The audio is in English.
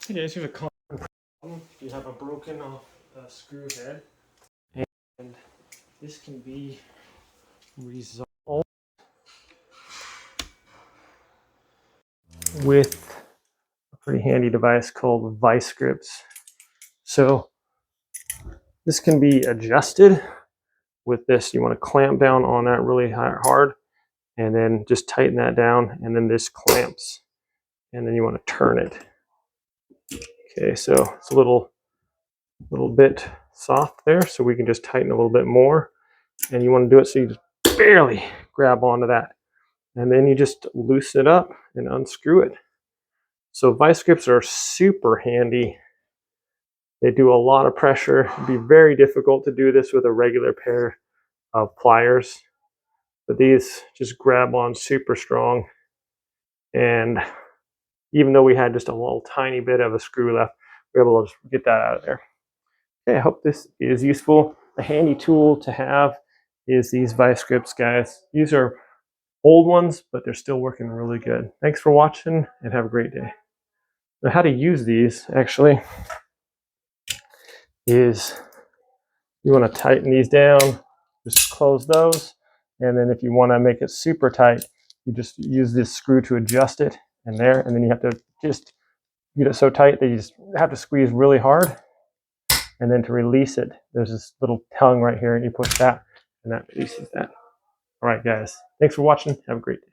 Hey guys, you have a common problem. You have a broken screw head, and this can be resolved with a pretty handy device called visegrips. So this can be adjusted with this. You want to clamp down on that really hard, and then just tighten that down, and then this clamps, and then you want to turn it. Okay, so it's a little bit soft there, so we can just tighten a little bit more, and you want to do it so you just barely grab onto that, and then you just loosen it up and unscrew it. So vice grips are super handy. They do a lot of pressure. It'd be very difficult to do this with a regular pair of pliers, but these just grab on super strong, and even though we had just a little tiny bit of a screw left, we were able to get that out of there. Okay, I hope this is useful. A handy tool to have is these vice grips, guys. These are old ones, but they're still working really good. Thanks for watching, and have a great day. Now, how to use these actually is you want to tighten these down, just close those, and then if you want to make it super tight, you just use this screw to adjust it, and then you have to just get it so tight that you just have to squeeze really hard, and then to release it, there's this little tongue right here, and you push that, and that releases that. All right, guys, thanks for watching. Have a great day.